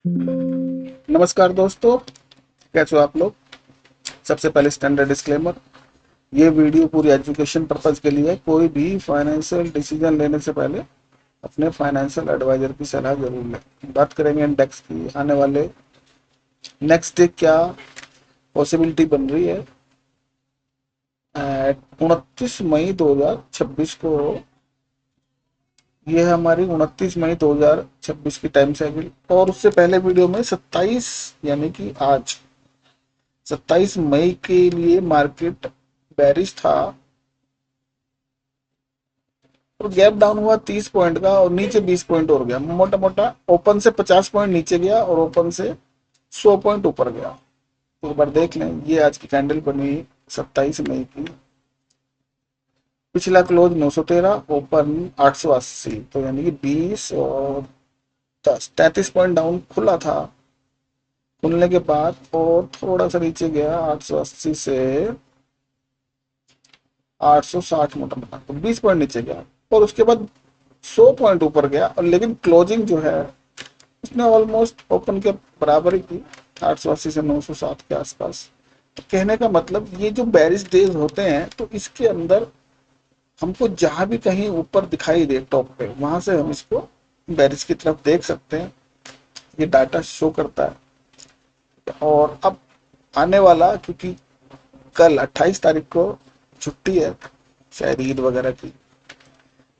नमस्कार दोस्तों, कैसे हो आप लोग। सबसे पहले स्टैंडर्ड डिस्क्लेमर, ये वीडियो पूरी एजुकेशन पर्पज के लिए है। कोई भी फाइनेंशियल डिसीजन लेने से पहले अपने फाइनेंशियल एडवाइजर की सलाह जरूर लें। बात करेंगे इंडेक्स की। आने वाले नेक्स्ट डे क्या पॉसिबिलिटी बन रही है। 29 मई 2026 को, ये है हमारी 29 मई 2026 की टाइम साइकिल। और उससे पहले वीडियो में 27 यानी कि आज 27 मई के लिए मार्केट बेरिश था और गैप डाउन हुआ 30 पॉइंट का और नीचे 20 पॉइंट और गया। मोटा मोटा ओपन से 50 पॉइंट नीचे गया और ओपन से 100 पॉइंट ऊपर गया। तो एक बार देख लें, ये आज की कैंडल बनी 27 मई की। पिछला क्लोज 913, ओपन 880, तो यानी कि 20 और 10 33 पॉइंट डाउन खुला था। खुलने के बाद और थोड़ा सा नीचे गया 880 से 860, मोटा मोटा तो 20 पॉइंट नीचे गया और उसके बाद 100 पॉइंट ऊपर गया। और लेकिन क्लोजिंग जो है उसने ऑलमोस्ट ओपन के बराबर ही की, 880 से 907 के आसपास। तो कहने का मतलब, ये जो बेरिश डेज होते हैं तो इसके अंदर हमको जहां भी कहीं ऊपर दिखाई दे टॉप पे, वहां से हम इसको बेरिश की तरफ देख सकते हैं। ये डाटा शो करता है। और अब आने वाला, क्योंकि कल 28 तारीख को छुट्टी है शायद ईद वगैरह की,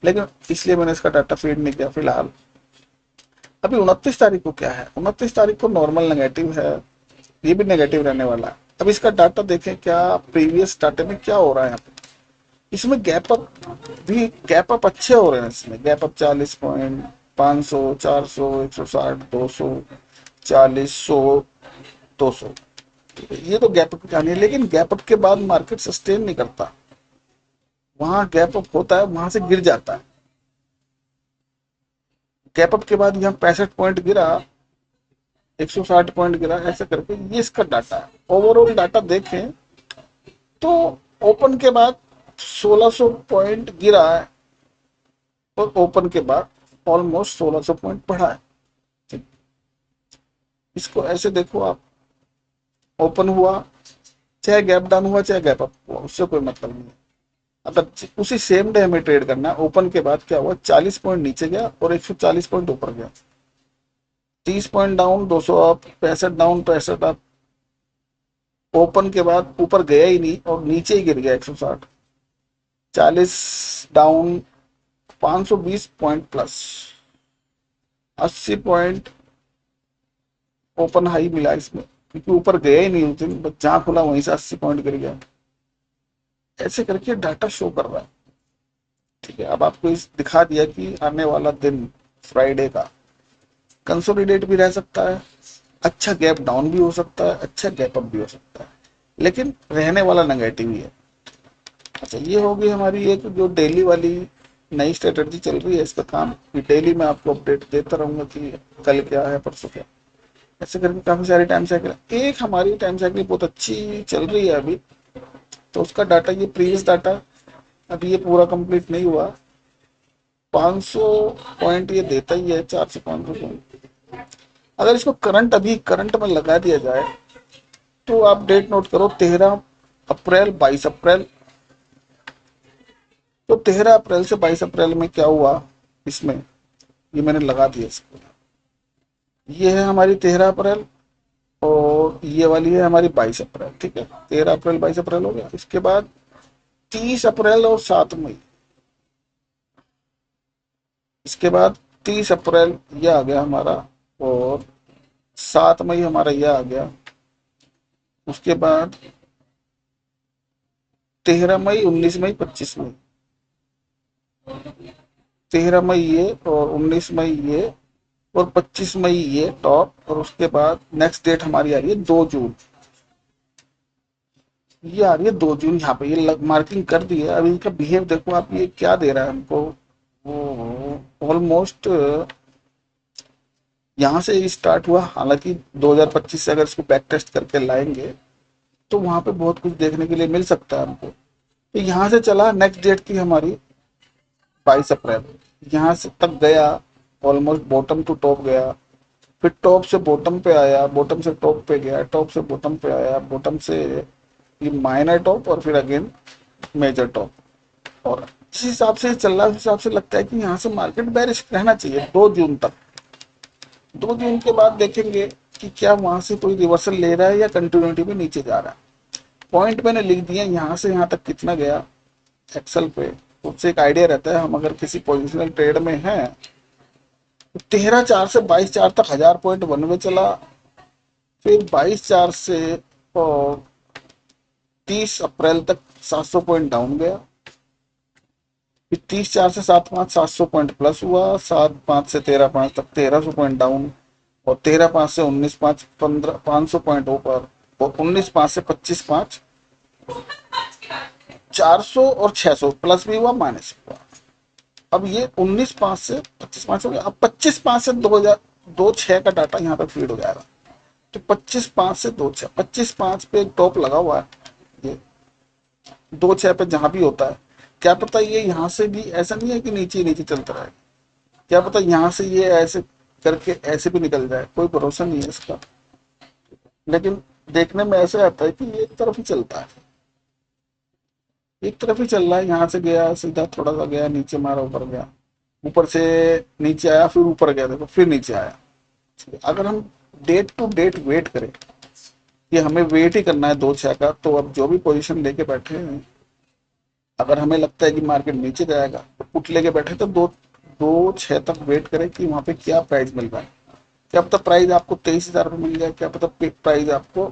लेकिन इसलिए मैंने इसका डाटा फीड नहीं किया फिलहाल। अभी 29 तारीख को क्या है, 29 तारीख को नॉर्मल नेगेटिव है, ये भी नेगेटिव रहने वाला है। अब इसका डाटा देखें, क्या प्रीवियस डाटे में क्या हो रहा है यहाँ पे। इसमें गैप अप भी, गैप अप अच्छे हो रहे हैं। इसमें गैप अप 40 पॉइंट, 500, 400, 160, 200, 40, 100, 200, ये तो गैप अप की कहानी है। लेकिन गैप अप के बाद मार्केट सस्टेन नहीं करता, वहां गैप अप होता है, वहां से गिर जाता है। गैप अप के बाद यहाँ 65 पॉइंट गिरा, 160 पॉइंट गिरा, ऐसे करके ये इसका डाटा है। ओवरऑल डाटा देखें तो ओपन के बाद 1600 पॉइंट गिरा है और ओपन के बाद ऑलमोस्ट 1600 पॉइंट बढ़ा है। इसको ऐसे देखो आप, ओपन हुआ चाहे गैप डाउन हुआ चाहे गैप अप हुआ, उससे कोई मतलब नहीं है। अगर उसी सेम डे हमें ट्रेड करना है, ओपन के बाद क्या हुआ, 40 पॉइंट नीचे गया और 140 पॉइंट ऊपर गया। 30 point down, 200 up, 65 down, 65 up. Open के बाद ऊपर गया ही नहीं और नीचे ही गिर गया 160। 40 down, 520 point plus, 80 point open high मिला इसमें, क्योंकि ऊपर गया ही नहीं उस दिन, बस जहां खुला वहीं से 80 पॉइंट गिर गया। ऐसे करके डाटा शो कर रहा है। ठीक है, अब आपको इस दिखा दिया कि आने वाला दिन फ्राइडे का कंसोलिडेट भी रह सकता है, अच्छा गैप डाउन भी हो सकता है, अच्छा गैप अप भी हो सकता है, लेकिन रहने वाला नेगेटिव ही है। अच्छा, ये होगी हमारी एक जो डेली वाली नई स्ट्रेटेजी चल रही है। इसका काम कि डेली मैं आपको अपडेट देता रहूंगा कि कल क्या है, परसों क्या। ऐसे करके काफी सारी टाइम साइकिल, एक हमारी टाइम साइकिल बहुत अच्छी चल रही है अभी, तो उसका डाटा, ये प्रीवियस डाटा, अभी ये पूरा कंप्लीट नहीं हुआ। 500 पॉइंट ये देता ही है, 400 500 पॉइंट। अगर इसको करंट, अभी करंट में लगा दिया जाए तो आप डेट नोट करो, 13 अप्रैल, 22 अप्रैल। तो 13 अप्रैल से 22 अप्रैल में क्या हुआ इसमें, ये मैंने लगा दिया इसको। ये है हमारी 13 अप्रैल और ये वाली है हमारी 22 अप्रैल। ठीक है, 13 अप्रैल 22 अप्रैल हो गया। इसके बाद 30 अप्रैल और 7 मई। इसके बाद 30 अप्रैल ये आ गया हमारा और 7 मई हमारा ये आ गया। उसके बाद 13 मई, 19 मई, 25 मई। 13 मई ये और 19 मई ये और 25 मई ये टॉप। और उसके बाद नेक्स्ट डेट हमारी आ रही है 2 जून। ये आ रही है 2 जून, यहाँ पे ये मार्किंग कर दी है। अब इनका बिहेव देखो आप, ये क्या दे रहा है हमको। वो ऑलमोस्ट यहाँ से स्टार्ट हुआ, हालांकि 2025 से अगर इसको बैक टेस्ट करके लाएंगे तो वहां पे बहुत कुछ देखने के लिए मिल सकता है हमको। तो यहाँ से चला, नेक्स्ट डेट थी हमारी 22 अप्रैल, यहाँ से तक गया, ऑलमोस्ट बॉटम टू टॉप गया। फिर टॉप से बॉटम पे आया, बॉटम से टॉप पे गया, टॉप से बॉटम पे आया, बॉटम से ये माइनर टॉप और फिर अगेन मेजर टॉप। और जिस हिसाब से चल रहा है उस हिसाब से लगता है कि यहाँ से मार्केट बेरिश रहना चाहिए 2 जून तक। 2 जून के बाद देखेंगे कि क्या वहां से कोई रिवर्सल ले रहा है या कंटिन्यूटी में नीचे जा रहा है। पॉइंट मैंने लिख दिया यहाँ से यहाँ तक कितना गया एक्सेल पे, उससे एक आइडिया रहता है हम अगर किसी पोजिशनल ट्रेड में हैं। तो 13/4 से 22/4 तक 1000 पॉइंट वन वे चला, फिर 22/4 से और 30 अप्रैल तक 700 पॉइंट डाउन गया, फिर 30/4 से 7/5 700 पॉइंट प्लस हुआ, 7/5 से 13/5 तक 1300 पॉइंट डाउन, और 13/5 से 19/5 500 पॉइंट ऊपर, और 19/5 से 25/5 400 और 600 प्लस भी हुआ माइनस भी हुआ। अब ये 19/5 से 25/5 हो गया। अब 25/5 से 2006 का डाटा यहाँ पर फीड हो जाएगा। तो 25/5 से 26, 25/5 पे एक टॉप लगा हुआ है, ये 26 पे जहां भी होता है। क्या पता ये यहाँ से भी ऐसा नहीं है कि नीचे नीचे चलता रहे, क्या पता यहाँ से ये ऐसे करके ऐसे भी निकल जाए, कोई भरोसा नहीं है इसका। लेकिन देखने में ऐसा आता है कि ये एक तरफ ही चलता है, एक तरफ ही चल रहा है। यहाँ से गया सीधा, थोड़ा सा गया नीचे, मारा, ऊपर गया, ऊपर से नीचे आया, फिर ऊपर गया, देखो फिर नीचे आया। अगर हम डेट टू डेट वेट करें, ये हमें वेट ही करना है 2/6 का, तो अब जो भी पोजीशन लेके बैठे हैं, अगर हमें लगता है कि मार्केट नीचे जाएगा तो पुट लेके बैठे तो 2/6 तक वेट करें कि वहां पे क्या प्राइस मिल रहा है। क्या पता प्राइस आपको 23,000 पे मिल जाए, क्या पता प्राइस आपको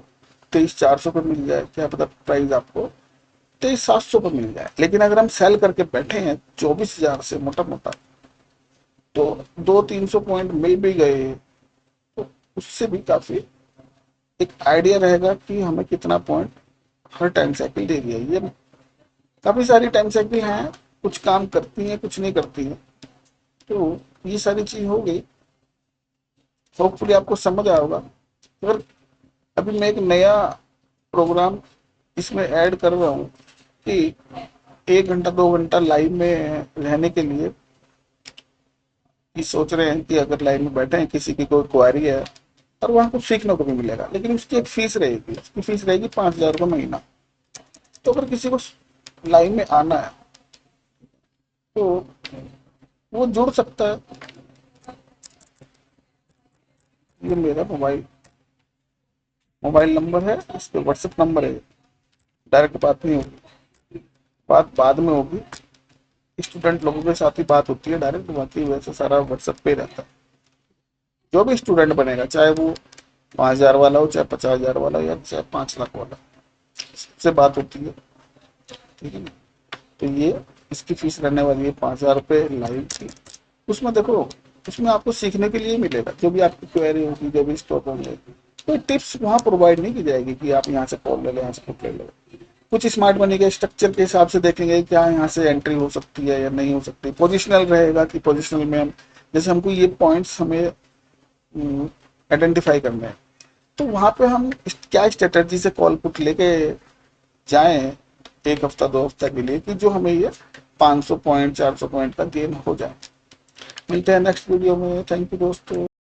23,400 पे मिल जाए, क्या पता प्राइस आपको 23,700 पे मिल जाए। लेकिन अगर हम सेल करके बैठे हैं 24,000 से मोटा मोटा, तो 200-300 पॉइंट मिल भी गए तो उससे भी काफी एक आइडिया रहेगा कि हमें कितना पॉइंट हर टाइम साइकिल दे दिया। ये काफी सारी टाइम साइकिल हैं, कुछ काम करती हैं कुछ नहीं करती हैं, तो ये सारी चीज हो गई। होपफुली आपको समझ आया होगा। अगर अभी मैं एक नया प्रोग्राम इसमें ऐड कर रहा हूँ कि 1 घंटा 2 घंटा लाइव में रहने के लिए, कि सोच रहे हैं कि अगर लाइव में बैठे हैं, किसी की कोई क्वारी है और वहां कुछ सीखने को भी मिलेगा, लेकिन उसकी एक फीस रहेगी, उसकी फीस रहेगी 5,000 रुपये महीना। तो अगर किसी को लाइव में आना है तो वो जुड़ सकता है। ये मेरा मोबाइल नंबर है, इस पे व्हाट्सएप नंबर है, डायरेक्ट बात नहीं होगी, बात बाद में होगी। स्टूडेंट लोगों के साथ ही बात होती है डायरेक्ट, बाकी वैसे सारा व्हाट्सएप पे रहता है। जो भी स्टूडेंट बनेगा, चाहे वो 5,000 वाला हो, चाहे 50,000 वाला, या चाहे 5 लाख वाला, सबसे बात होती है, ठीक है ना। तो ये इसकी फीस रहने वाली है 5,000 रुपये लाइव की। उसमें देखो, उसमें आपको सीखने के लिए मिलेगा, जो भी आपकी क्वेरी होगी, जो भी स्टॉक होंगे, कोई टिप्स वहां प्रोवाइड नहीं की जाएगी कि आप यहाँ से कॉल ले लो, यहाँ से पुट ले लो। कुछ स्मार्ट मनी के स्ट्रक्चर के हिसाब से देखेंगे क्या यहाँ से एंट्री हो सकती है या नहीं हो सकती। पोजिशनल रहेगा कि पोजिशनल में हम, जैसे हमको ये पॉइंट्स हमें आइडेंटिफाई करने हैं, तो वहां पे हम क्या स्ट्रेटजी से कॉल पुट लेके जाएं 1 हफ्ता 2 हफ्ता के लिए, कि जो हमें ये 500 पॉइंट 400 पॉइंट का गेन हो जाए। मिलते हैं नेक्स्ट वीडियो में। थैंक यू दोस्तों।